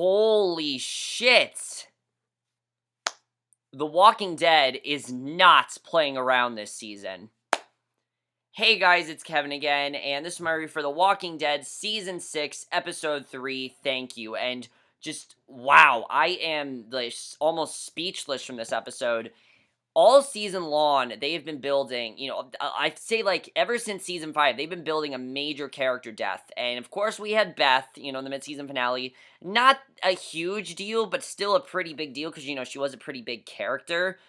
Holy shit. The Walking Dead is not playing around this season. Hey guys, it's Kevin again, and this is my review for The Walking Dead Season 6, Episode 3, Thank You. And just, wow, I am like, almost speechless from this episode. All season long, they have been building, I'd say, like, ever since Season 5, they've been building a major character death. And, of course, we had Beth, in the mid-season finale. Not a huge deal, but still a pretty big deal, because, she was a pretty big character.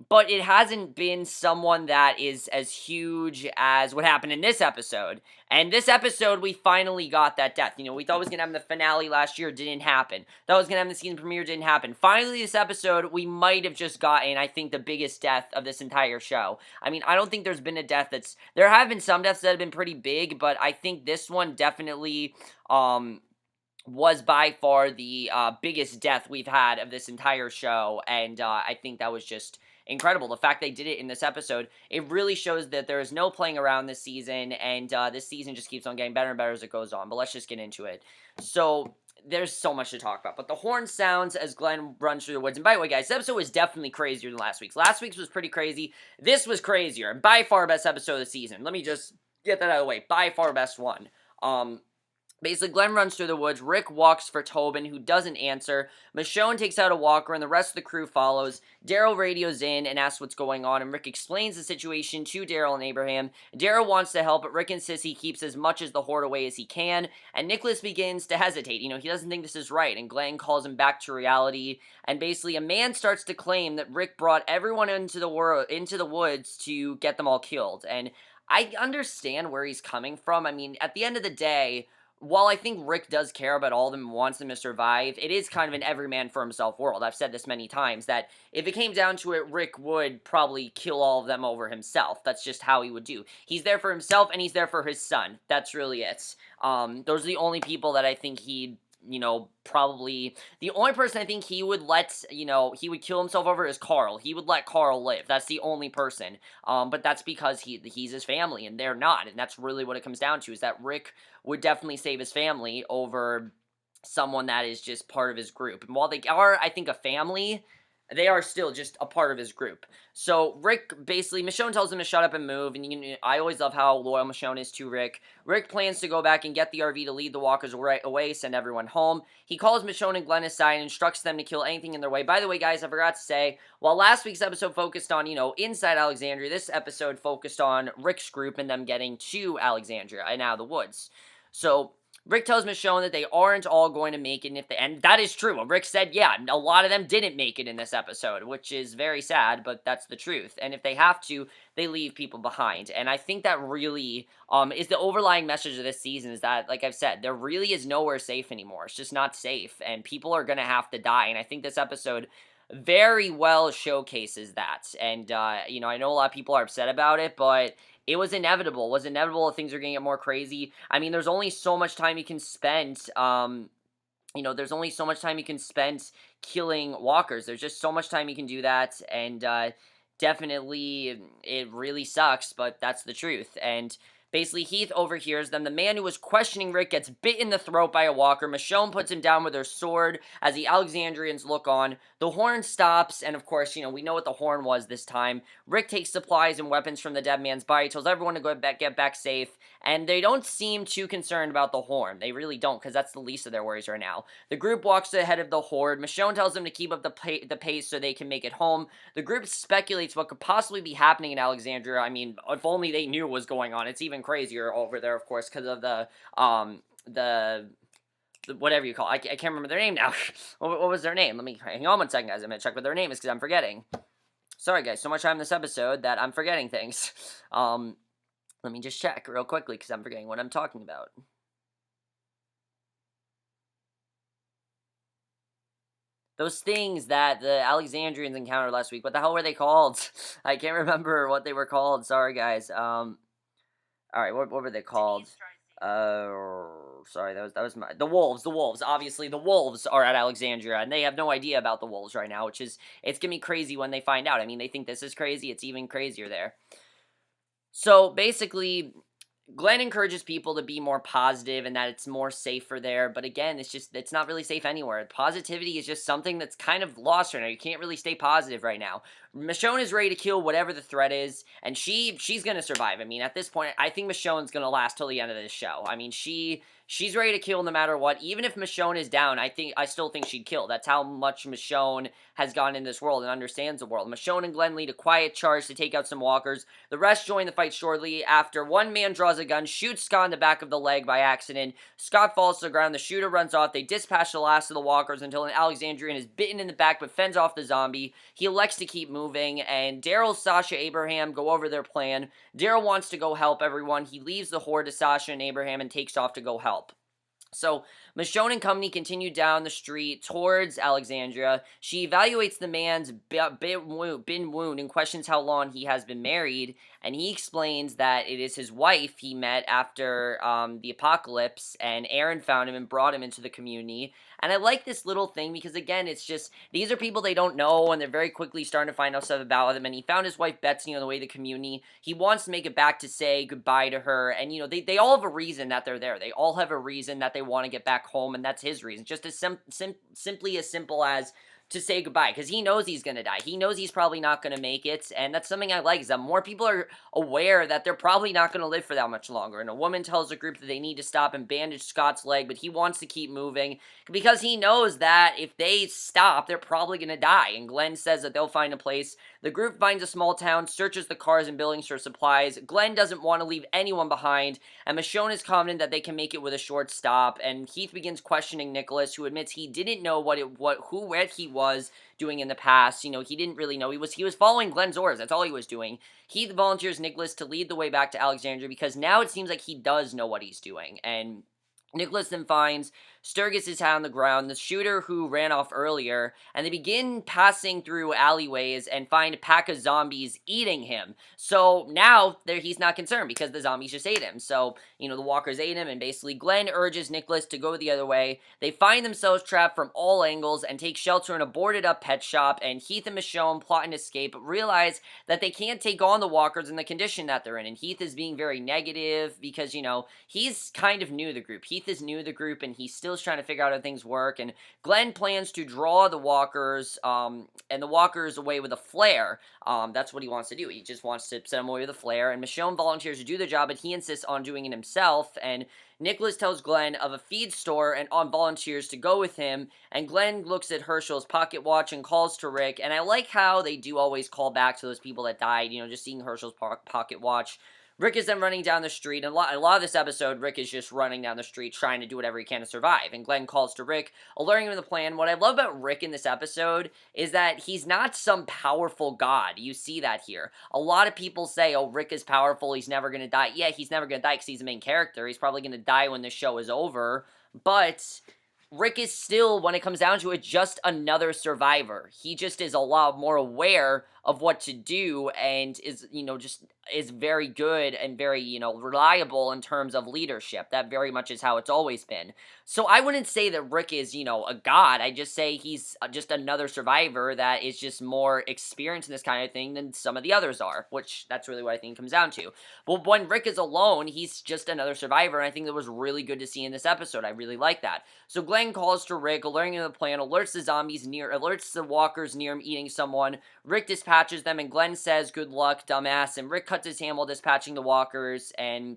But it hasn't been someone that is as huge as what happened in this episode. And this episode, we finally got that death. We thought it was going to happen in the finale last year. Didn't happen. Thought it was going to happen in the season premiere. Didn't happen. Finally, this episode, we might have just gotten, I think, the biggest death of this entire show. I mean, I don't think there's been a death that's... There have been some deaths that have been pretty big, but I think this one definitely... was by far the biggest death we've had of this entire show, and I think that was just incredible. The fact they did it in this episode, it really shows that there is no playing around this season, and this season just keeps on getting better and better as it goes on, but let's just get into it. So, there's so much to talk about, but the horn sounds as Glenn runs through the woods, and by the way, guys, this episode was definitely crazier than last week's. Last week's was pretty crazy. This was crazier, and by far best episode of the season. Let me just get that out of the way. By far best one. Basically, Glenn runs through the woods, Rick walks for Tobin, who doesn't answer, Michonne takes out a walker, and the rest of the crew follows. Daryl radios in and asks what's going on, and Rick explains the situation to Daryl and Abraham. Daryl wants to help, but Rick insists he keeps as much as the horde away as he can, and Nicholas begins to hesitate. He doesn't think this is right, and Glenn calls him back to reality, and basically a man starts to claim that Rick brought everyone into the woods to get them all killed, and I understand where he's coming from. I mean, at the end of the day, while I think Rick does care about all of them and wants them to survive, it is kind of an every man for himself world. I've said this many times, that if it came down to it, Rick would probably kill all of them over himself. That's just how he would do. He's there for himself, and he's there for his son. That's really it. Those are the only people that I think he'd, probably... The only person I think he would let, he would kill himself over is Carl. He would let Carl live. That's the only person. But that's because he's his family, and they're not. And that's really what it comes down to, is that Rick would definitely save his family over someone that is just part of his group. And while they are, I think, a family, they are still just a part of his group. So Rick, basically, Michonne tells him to shut up and move, and I always love how loyal Michonne is to Rick. Rick plans to go back and get the RV to lead the walkers away, send everyone home. He calls Michonne and Glenn aside and instructs them to kill anything in their way. By the way, guys, I forgot to say, while last week's episode focused on, inside Alexandria, this episode focused on Rick's group and them getting to Alexandria and out of the woods. So Rick tells Michonne that they aren't all going to make it, and that is true. Rick said, yeah, a lot of them didn't make it in this episode, which is very sad, but that's the truth. And if they have to, they leave people behind. And I think that really is the overlying message of this season, is that, like I've said, there really is nowhere safe anymore. It's just not safe, and people are going to have to die. And I think this episode very well showcases that. And, I know a lot of people are upset about it, but it was inevitable. It was inevitable that things are going to get more crazy. I mean, there's only so much time you can spend, there's only so much time you can spend killing walkers. There's just so much time you can do that, and definitely, it really sucks, but that's the truth. And basically, Heath overhears them. The man who was questioning Rick gets bit in the throat by a walker. Michonne puts him down with her sword as the Alexandrians look on. The horn stops, and of course, we know what the horn was this time. Rick takes supplies and weapons from the dead man's body, tells everyone to get back safe, and they don't seem too concerned about the horn. They really don't, because that's the least of their worries right now. The group walks ahead of the horde. Michonne tells them to keep up the pace so they can make it home. The group speculates what could possibly be happening in Alexandria. I mean, if only they knew what was going on. It's even crazier over there, of course, because of the whatever you call it. I can't remember their name now. What was their name? Let me hang on one second, guys. I'm gonna check what their name is, because I'm forgetting. Sorry, guys. So much time in this episode that I'm forgetting things. Let me just check real quickly, because I'm forgetting what I'm talking about. Those things that the Alexandrians encountered last week. What the hell were they called? I can't remember what they were called. Sorry, guys. Alright, what were they called? Sorry, that was the wolves. The wolves. Obviously, the wolves are at Alexandria, and they have no idea about the wolves right now, it's gonna be crazy when they find out. I mean, they think this is crazy. It's even crazier there. So, basically, Glenn encourages people to be more positive and that it's more safer there, but again, it's not really safe anywhere. Positivity is just something that's kind of lost right now. You can't really stay positive right now. Michonne is ready to kill whatever the threat is, and she's gonna survive. I mean, at this point, I think Michonne's gonna last till the end of this show. I mean, she's ready to kill no matter what. Even if Michonne is down, I still think she'd kill. That's how much Michonne has gone in this world and understands the world. Michonne and Glenn lead a quiet charge to take out some walkers. The rest join the fight shortly after one man draws a gun, shoots Scott in the back of the leg by accident. Scott falls to the ground. The shooter runs off. They dispatch the last of the walkers until an Alexandrian is bitten in the back but fends off the zombie. He elects to keep moving, and Daryl, Sasha, Abraham go over their plan. Daryl wants to go help everyone. He leaves the horde to Sasha and Abraham and takes off to go help. So, Michonne and company continue down the street towards Alexandria. She evaluates the man's been wound and questions how long he has been married, and he explains that it is his wife he met after the apocalypse, and Aaron found him and brought him into the community. And I like this little thing because, again, it's just, these are people they don't know, and they're very quickly starting to find out stuff about them, and he found his wife Betsy on the way to the community. He wants to make it back to say goodbye to her, and, they all have a reason that they're there. They all have a reason that they want to get back home, and that's his reason. Just as simply as simple as to say goodbye, because he knows he's going to die. He knows he's probably not going to make it, and that's something I like, is that more people are aware that they're probably not going to live for that much longer. And a woman tells the group that they need to stop and bandage Scott's leg, but he wants to keep moving because he knows that if they stop, they're probably going to die. And Glenn says that they'll find a place. The group finds a small town, searches the cars and buildings for supplies. Glenn doesn't want to leave anyone behind, and Michonne is confident that they can make it with a short stop. And Heath begins questioning Nicholas, who admits he didn't know what he was doing in the past. He didn't really know. He was following Glenn's orders. That's all he was doing. Heath volunteers Nicholas to lead the way back to Alexandria because now it seems like he does know what he's doing. And Nicholas then finds Sturgis' hat on the ground, the shooter who ran off earlier, and they begin passing through alleyways and find a pack of zombies eating him. So now he's not concerned because the zombies just ate him. So, the walkers ate him, and basically Glenn urges Nicholas to go the other way. They find themselves trapped from all angles and take shelter in a boarded-up pet shop, and Heath and Michonne plot an escape, but realize that they can't take on the walkers in the condition that they're in. And Heath is being very negative because, he's kind of new to the group. Heath is new to the group, and he's still trying to figure out how things work, and Glenn plans to draw the walkers, and the walkers away with a flare. That's what he wants to do. He just wants to send them away with a flare, and Michonne volunteers to do the job, but he insists on doing it himself, and Nicholas tells Glenn of a feed store and on volunteers to go with him, and Glenn looks at Herschel's pocket watch and calls to Rick, and I like how they do always call back to those people that died, just seeing Herschel's pocket watch. Rick is then running down the street, and a lot of this episode, Rick is just running down the street trying to do whatever he can to survive, and Glenn calls to Rick, alerting him of the plan. What I love about Rick in this episode is that he's not some powerful god. You see that here. A lot of people say, oh, Rick is powerful, he's never gonna die. Yeah, he's never gonna die because he's the main character. He's probably gonna die when the show is over, but Rick is still, when it comes down to it, just another survivor. He just is a lot more aware of what to do and is, just is very good and very, reliable in terms of leadership. That very much is how it's always been. So I wouldn't say that Rick is, a god. I just say he's just another survivor that is just more experienced in this kind of thing than some of the others are, which that's really what I think it comes down to. But when Rick is alone, he's just another survivor, and I think that was really good to see in this episode. I really like that. So Glenn calls to Rick, alerting him of the plan, alerts the walkers near him eating someone. Rick dispatches them, and Glenn says, good luck, dumbass, and Rick cuts his hand while dispatching the walkers, and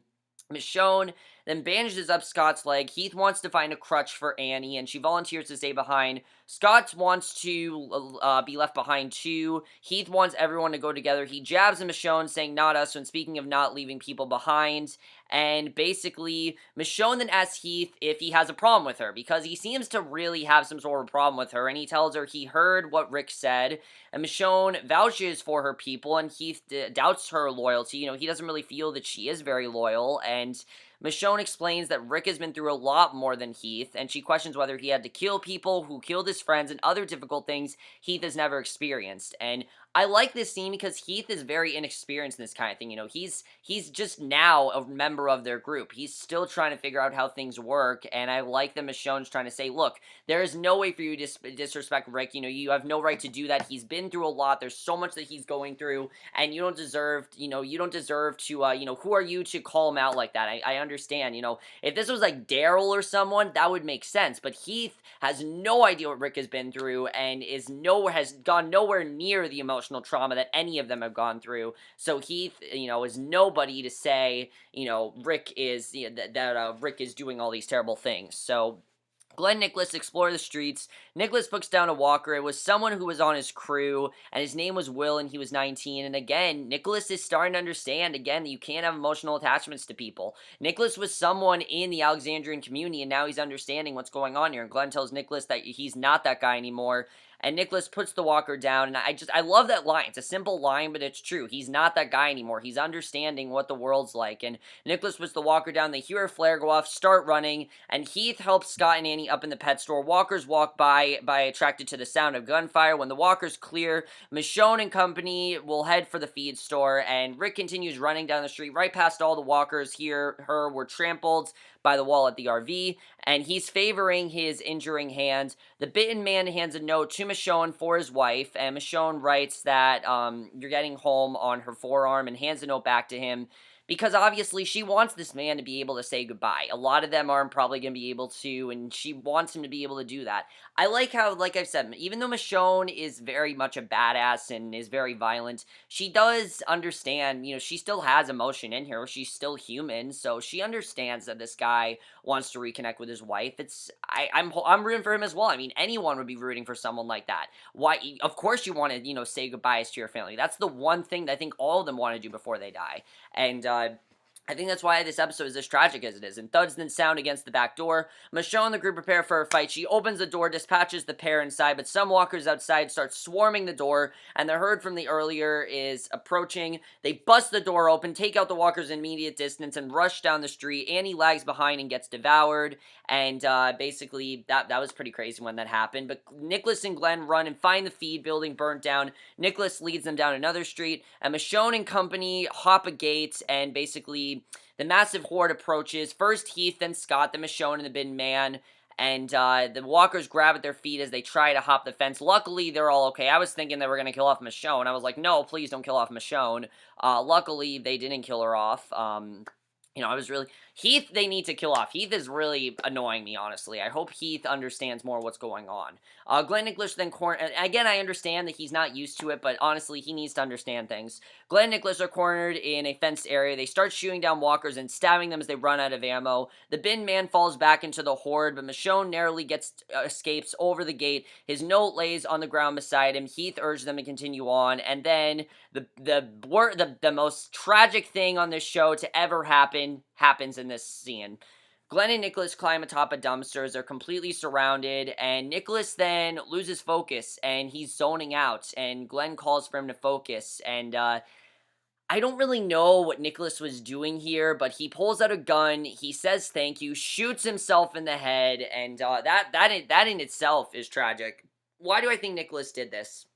Michonne then bandages up Scott's leg. Heath wants to find a crutch for Annie, and she volunteers to stay behind. Scott wants to be left behind too. Heath wants everyone to go together. He jabs at Michonne, saying not us, when speaking of not leaving people behind. And basically, Michonne then asks Heath if he has a problem with her, because he seems to really have some sort of problem with her, and he tells her he heard what Rick said, and Michonne vouches for her people, and Heath doubts her loyalty. He doesn't really feel that she is very loyal, and Michonne explains that Rick has been through a lot more than Heath, and she questions whether he had to kill people, who killed his friends, and other difficult things Heath has never experienced. And I like this scene because Heath is very inexperienced in this kind of thing. You know, he's just now a member of their group. He's still trying to figure out how things work, and I like that Michonne's trying to say, look, there is no way for you to disrespect Rick. You know, you have no right to do that. He's been through a lot. There's so much that he's going through, and you don't deserve, you don't deserve to, who are you to call him out like that? I understand, if this was like Daryl or someone, that would make sense, but Heath has no idea what Rick has been through and has gone nowhere near the emotional trauma that any of them have gone through. So Heath, is nobody to say, Rick is, that Rick is doing all these terrible things. So Glenn and Nicholas explore the streets. Nicholas puts down a walker. It was someone who was on his crew, and his name was Will, and he was 19. And again, Nicholas is starting to understand, again, that you can't have emotional attachments to people. Nicholas was someone in the Alexandrian community, and now he's understanding what's going on here. And Glenn tells Nicholas that he's not that guy anymore. And Nicholas puts the walker down, and I love that line. It's a simple line, but it's true. He's not that guy anymore. He's understanding what the world's like. And Nicholas puts the walker down. They hear a flare go off, start running, and Heath helps Scott and Annie up in the pet store. Walkers walk by attracted to the sound of gunfire. When the walkers clear, Michonne and company will head for the feed store, and Rick continues running down the street right past all the walkers. Were trampled by the wall at the RV, and he's favoring his injuring hand. The bitten man hands a note to Michonne for his wife, and Michonne writes that you're getting home on her forearm and hands a note back to him because obviously she wants this man to be able to say goodbye. A lot of them aren't probably going to be able to, and she wants him to be able to do that. I like how, like I've said, even though Michonne is very much a badass and is very violent, she does understand, she still has emotion in her. She's still human, so she understands that this guy wants to reconnect with his wife. I'm rooting for him as well. I mean, anyone would be rooting for someone like that. Why? Of course you want to, say goodbyes to your family. That's the one thing that I think all of them want to do before they die. And, I think that's why this episode is as tragic as it is. And thuds then sound against the back door. Michonne and the group prepare for a fight. She opens the door, dispatches the pair inside, but some walkers outside start swarming the door, and the herd from the earlier is approaching. They bust the door open, take out the walkers in immediate distance, and rush down the street. Annie lags behind and gets devoured, and basically that was pretty crazy when that happened. But Nicholas and Glenn run and find the feed building burnt down. Nicholas leads them down another street, and Michonne and company hop a gate, and basically the massive horde approaches. First Heath, then Scott, then Michonne, and the bitten man. And the walkers grab at their feet as they try to hop the fence. Luckily, they're all okay. I was thinking they were going to kill off Michonne. I was like, no, please don't kill off Michonne. Luckily, they didn't kill her off. I was really... Heath, they need to kill off. Heath is really annoying me, honestly. I hope Heath understands more what's going on. Glenn Nicholas then again, I understand that he's not used to it, but honestly, he needs to understand things. Glenn and Nicholas are cornered in a fenced area. They start shooting down walkers and stabbing them as they run out of ammo. The bin man falls back into the horde, but Michonne narrowly escapes over the gate. His note lays on the ground beside him. Heath urges them to continue on, and then the most tragic thing on this show to ever happens in this scene. Glenn and Nicholas climb atop a dumpster. They're completely surrounded, and Nicholas then loses focus, and he's zoning out, and Glenn calls for him to focus, and I don't really know what Nicholas was doing here, but he pulls out a gun, he says thank you, shoots himself in the head, and that in itself is tragic. Why do I think Nicholas did this?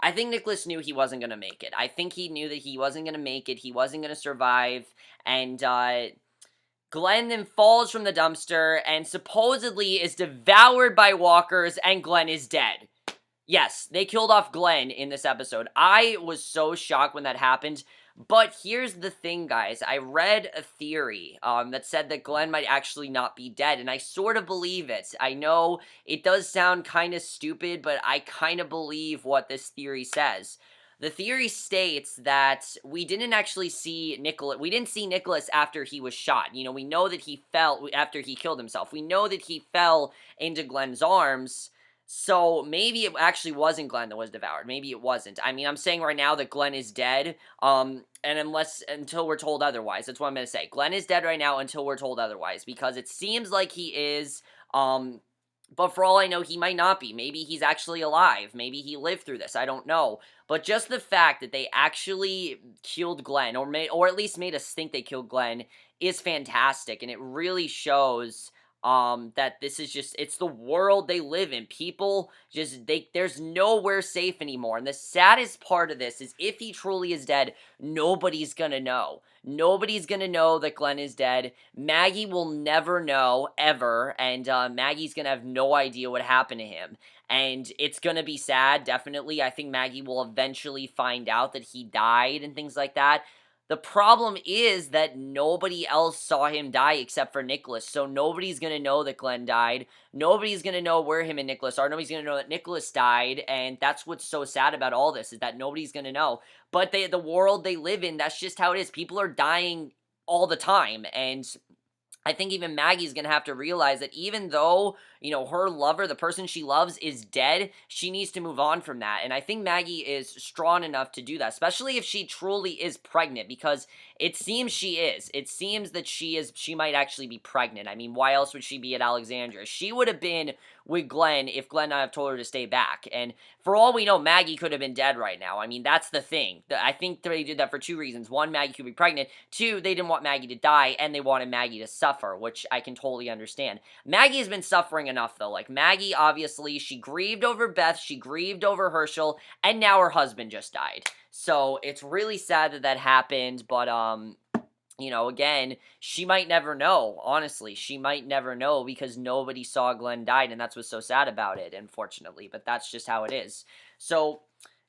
I think Nicholas knew he wasn't going to make it. I think he knew that he wasn't going to make it, he wasn't going to survive, and Glenn then falls from the dumpster and supposedly is devoured by walkers, and Glenn is dead. Yes, they killed off Glenn in this episode. I was so shocked when that happened, but here's the thing, guys. I read a theory that said that Glenn might actually not be dead, and I sort of believe it. I know it does sound kind of stupid, but I kind of believe what this theory says. The theory states that we didn't actually see Nicholas. We didn't see Nicholas after he was shot. We know that he fell after he killed himself. We know that he fell into Glenn's arms. So maybe it actually wasn't Glenn that was devoured. Maybe it wasn't. I mean, I'm saying right now that Glenn is dead. And until we're told otherwise. That's what I'm going to say. Glenn is dead right now until we're told otherwise, because it seems like he is. But for all I know, he might not be. Maybe he's actually alive. Maybe he lived through this. I don't know. But just the fact that they actually killed Glenn, or at least made us think they killed Glenn, is fantastic. And it really shows that this is just, it's the world they live in. People just, there's nowhere safe anymore. And the saddest part of this is if he truly is dead, nobody's gonna know. Nobody's gonna know that Glenn is dead. Maggie will never know, ever, and Maggie's gonna have no idea what happened to him. And it's gonna be sad, definitely. I think Maggie will eventually find out that he died and things like that. The problem is that nobody else saw him die except for Nicholas, so nobody's gonna know that Glenn died. Nobody's gonna know where him and Nicholas are. Nobody's gonna know that Nicholas died, and that's what's so sad about all this, is that nobody's gonna know. But the world they live in, that's just how it is. People are dying all the time, and I think even Maggie's gonna have to realize that even though, her lover, the person she loves, is dead, she needs to move on from that. And I think Maggie is strong enough to do that, especially if she truly is pregnant, because it seems she is. It seems that she might actually be pregnant. I mean, why else would she be at Alexandria? She would have been with Glenn if Glenn and I have told her to stay back. And for all we know, Maggie could have been dead right now. I mean, that's the thing. I think they did that for two reasons. One, Maggie could be pregnant. Two, they didn't want Maggie to die, and they wanted Maggie to suffer, which I can totally understand. Maggie has been suffering enough, though. Like, Maggie, obviously, she grieved over Beth, she grieved over Herschel, and now her husband just died. So, it's really sad that that happened, but, again, she might never know, honestly. She might never know because nobody saw Glenn died, and that's what's so sad about it, unfortunately. But that's just how it is. So,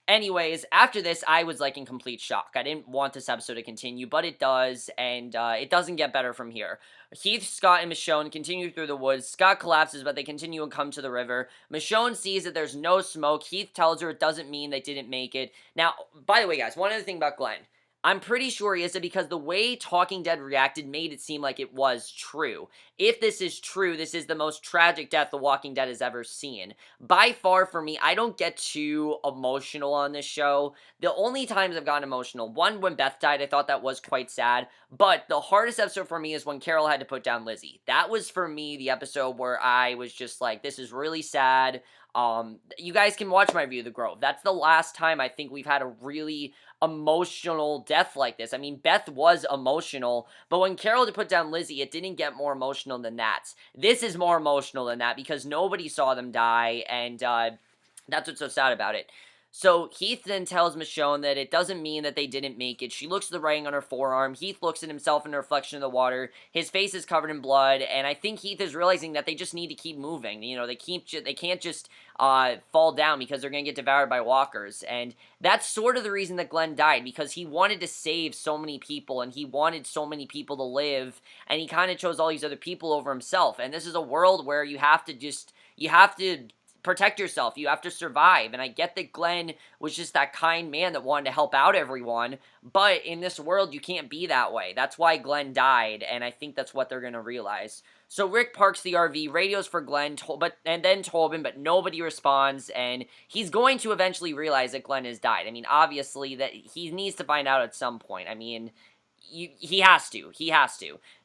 anyways, after this, I was, like, in complete shock. I didn't want this episode to continue, but it does, and it doesn't get better from here. Heath, Scott, and Michonne continue through the woods. Scott collapses, but they continue and come to the river. Michonne sees that there's no smoke. Heath tells her it doesn't mean they didn't make it. Now, by the way, guys, one other thing about Glenn. I'm pretty sure he is, because the way Talking Dead reacted made it seem like it was true. If this is true, this is the most tragic death The Walking Dead has ever seen. By far, for me, I don't get too emotional on this show. The only times I've gotten emotional, one, when Beth died, I thought that was quite sad, but the hardest episode for me is when Carol had to put down Lizzie. That was, for me, the episode where I was just like, this is really sad. You guys can watch my review of The Grove. That's the last time I think we've had a really emotional death like this. I mean, Beth was emotional, but when Carol had to put down Lizzie, it didn't get more emotional than that. This is more emotional than that because nobody saw them die, and that's what's so sad about it. So Heath then tells Michonne that it doesn't mean that they didn't make it. She looks at the writing on her forearm. Heath looks at himself in the reflection of the water. His face is covered in blood, and I think Heath is realizing that they just need to keep moving. They can't just fall down because they're going to get devoured by walkers. And that's sort of the reason that Glenn died, because he wanted to save so many people, and he wanted so many people to live, and he kind of chose all these other people over himself. And this is a world where you have to protect yourself. You have to survive. And I get that Glenn was just that kind man that wanted to help out everyone, but in this world, you can't be that way. That's why Glenn died, and I think that's what they're going to realize. So Rick parks the RV, radios for Glenn, and then Tobin, but nobody responds, and he's going to eventually realize that Glenn has died. I mean, obviously, that he needs to find out at some point. I mean, he has to.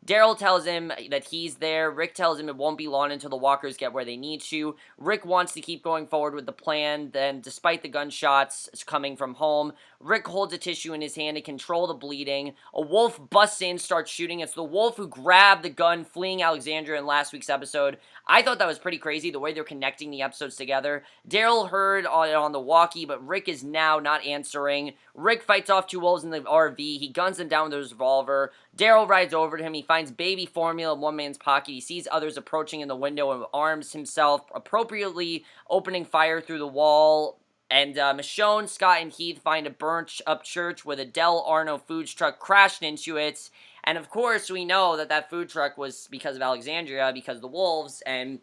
Daryl tells him that he's there. Rick tells him it won't be long until the walkers get where they need to. Rick wants to keep going forward with the plan, then despite the gunshots coming from home, Rick holds a tissue in his hand to control the bleeding. A wolf busts in, starts shooting. It's the wolf who grabbed the gun fleeing Alexandria in last week's episode. I thought that was pretty crazy, the way they're connecting the episodes together. Daryl heard on the walkie, but Rick is now not answering. Rick fights off two wolves in the RV. He guns them down with his revolver. Daryl rides over to him. He finds baby formula in one man's pocket. He sees others approaching in the window and arms himself, appropriately opening fire through the wall. And Michonne, Scott, and Heath find a burnt-up church with a Del Arno food truck crashed into it. And of course, we know that that food truck was because of Alexandria, because of the wolves, and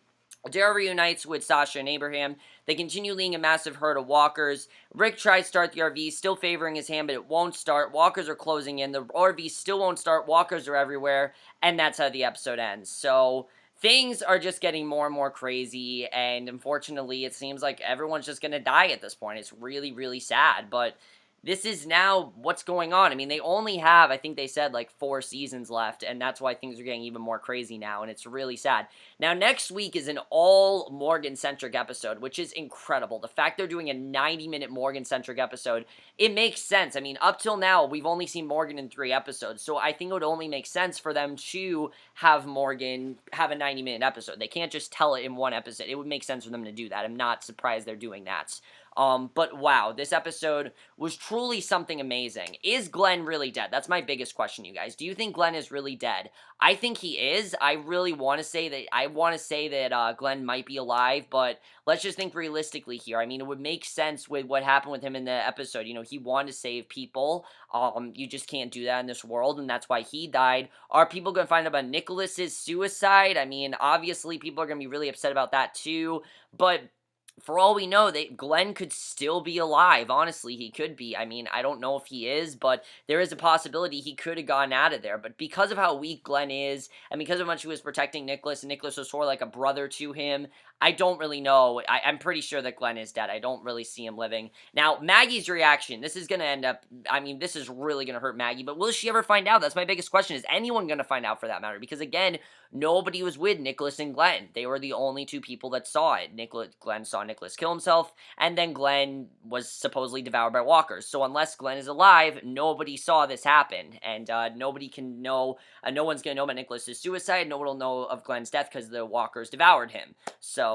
Daryl reunites with Sasha and Abraham. They continue leading a massive herd of walkers. Rick tries to start the RV, still favoring his hand, but it won't start. Walkers are closing in. The RV still won't start. Walkers are everywhere. And that's how the episode ends. So things are just getting more and more crazy, and unfortunately, it seems like everyone's just going to die at this point. It's really, really sad, but this is now what's going on. I mean, they only have, I think they said, like 4 seasons left, and that's why things are getting even more crazy now, and it's really sad. Now, next week is an all Morgan-centric episode, which is incredible. The fact they're doing a 90-minute Morgan-centric episode, it makes sense. I mean, up till now, we've only seen Morgan in 3 episodes, so I think it would only make sense for them to have Morgan have a 90-minute episode. They can't just tell it in one episode. It would make sense for them to do that. I'm not surprised they're doing that. But wow, this episode was truly something amazing. Is Glenn really dead? That's my biggest question, you guys. Do you think Glenn is really dead? I think he is. I really want to say that, Glenn might be alive, but let's just think realistically here. I mean, it would make sense with what happened with him in the episode. You know, he wanted to save people. You just can't do that in this world, and that's why he died. Are people going to find out about Nicholas's suicide? I mean, obviously, people are going to be really upset about that too, but for all we know, Glenn could still be alive. Honestly, he could be. I mean, I don't know if he is, but there is a possibility he could have gotten out of there. But because of how weak Glenn is, and because of how much he was protecting Nicholas, and Nicholas was sort of like a brother to him, I don't really know. I'm pretty sure that Glenn is dead. I don't really see him living. Now, Maggie's reaction, this is going to end up, I mean, this is really going to hurt Maggie, but will she ever find out? That's my biggest question. Is anyone going to find out for that matter? Because again, nobody was with Nicholas and Glenn. They were the only 2 people that saw it. Glenn saw Nicholas kill himself, and then Glenn was supposedly devoured by walkers. So unless Glenn is alive, nobody saw this happen, and nobody can know, no one's going to know about Nicholas's suicide. No one will know of Glenn's death because the walkers devoured him. So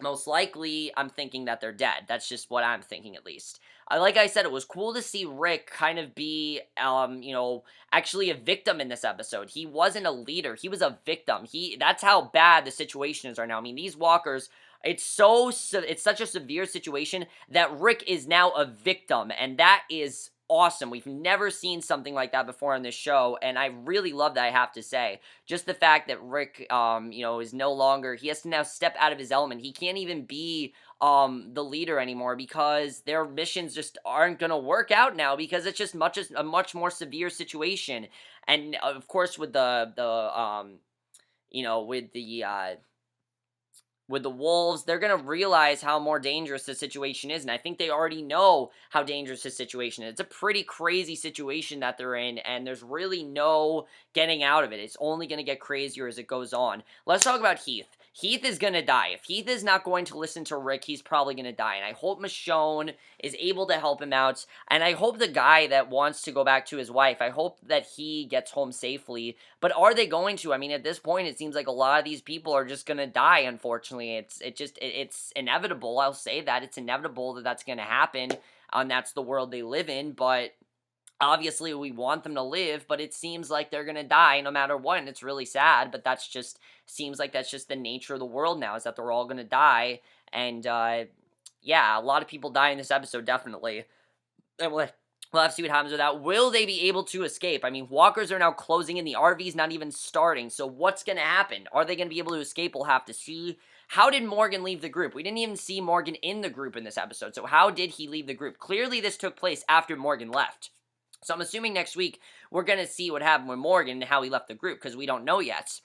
most likely, I'm thinking that they're dead. That's just what I'm thinking, at least. Like I said, it was cool to see Rick kind of be, actually a victim in this episode. He wasn't a leader. He was a victim. That's how bad the situation is right now. I mean, these walkers, it's such a severe situation that Rick is now a victim, and that is awesome. We've never seen something like that before on this show, and I really love that, I have to say. Just the fact that Rick, is no longer, he has to now step out of his element. He can't even be, the leader anymore because their missions just aren't going to work out now because it's just a much more severe situation. And, of course, with with the wolves, they're going to realize how more dangerous the situation is, and I think they already know how dangerous the situation is. It's a pretty crazy situation that they're in, and there's really no getting out of it. It's only going to get crazier as it goes on. Let's talk about Heath. Heath is going to die. If Heath is not going to listen to Rick, he's probably going to die, and I hope Michonne is able to help him out, and I hope the guy that wants to go back to his wife, I hope that he gets home safely, but are they going to? I mean, at this point, it seems like a lot of these people are just going to die, unfortunately. It's inevitable. I'll say that. It's inevitable that that's going to happen, and that's the world they live in, but obviously we want them to live, but it seems like they're going to die no matter what, and it's really sad, but seems like that's just the nature of the world now, is that they're all going to die, and, yeah, a lot of people die in this episode, definitely, and we'll have to see what happens with that. Will they be able to escape? I mean, walkers are now closing in, the RV's not even starting, so what's going to happen? Are they going to be able to escape? We'll have to see. How did Morgan leave the group? We didn't even see Morgan in the group in this episode, so how did he leave the group? Clearly, this took place after Morgan left. So I'm assuming next week we're going to see what happened with Morgan and how he left the group, because we don't know yet.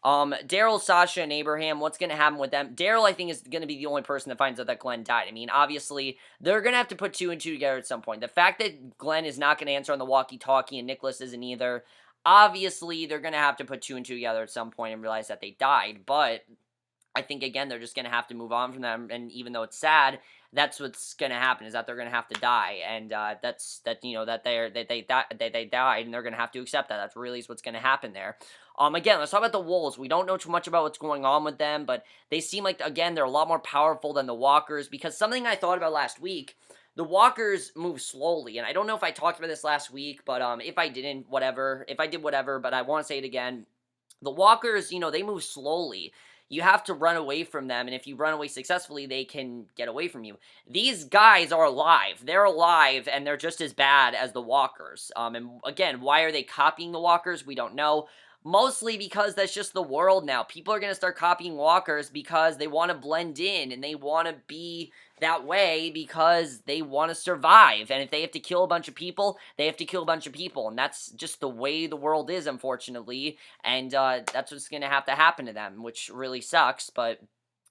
Daryl, Sasha, and Abraham, what's going to happen with them? Daryl, I think, is going to be the only person that finds out that Glenn died. I mean, obviously, they're going to have to put 2 and 2 together at some point. The fact that Glenn is not going to answer on the walkie-talkie and Nicholas isn't either, obviously, they're going to have to put 2 and 2 together at some point and realize that they died, but I think, again, they're just going to have to move on from them, and even though it's sad, that's what's going to happen, is that they're going to have to die, and that they died, and they're going to have to accept that. That's really what's going to happen there. Again, let's talk about the wolves. We don't know too much about what's going on with them, but they seem like, again, they're a lot more powerful than the walkers, because something I thought about last week, the walkers move slowly, and I don't know if I talked about this last week, but if I didn't, whatever. If I did, whatever, but I want to say it again. The walkers, they move slowly. You have to run away from them, and if you run away successfully, they can get away from you. These guys are alive. They're alive, and they're just as bad as the walkers. And again, why are they copying the walkers? We don't know. Mostly because that's just the world now. People are going to start copying walkers because they want to blend in, and they want to be that way because they want to survive. And if they have to kill a bunch of people, they have to kill a bunch of people. And that's just the way the world is, unfortunately. And that's what's going to have to happen to them, which really sucks. But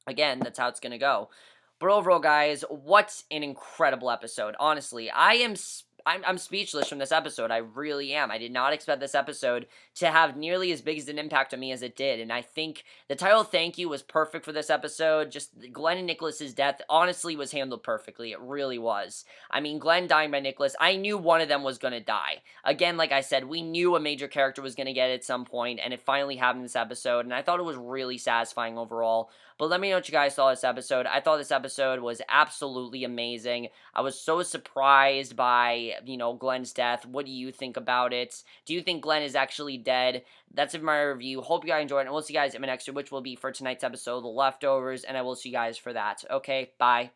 again, that's how it's going to go. But overall, guys, what an incredible episode. Honestly, I'm speechless from this episode. I really am. I did not expect this episode to have nearly as big as an impact on me as it did. And I think the title thank you was perfect for this episode. Just Glenn and Nicholas's death honestly was handled perfectly. It really was. I mean, Glenn dying by Nicholas, I knew one of them was going to die. Again, like I said, we knew a major character was going to get it at some point, and it finally happened in this episode. And I thought it was really satisfying overall. But let me know what you guys saw this episode. I thought this episode was absolutely amazing. I was so surprised by, Glenn's death. What do you think about it? Do you think Glenn is actually dead? That's it for my review. Hope you guys enjoyed it, and we'll see you guys in my next video, which will be for tonight's episode, The Leftovers, and I will see you guys for that. Okay, bye.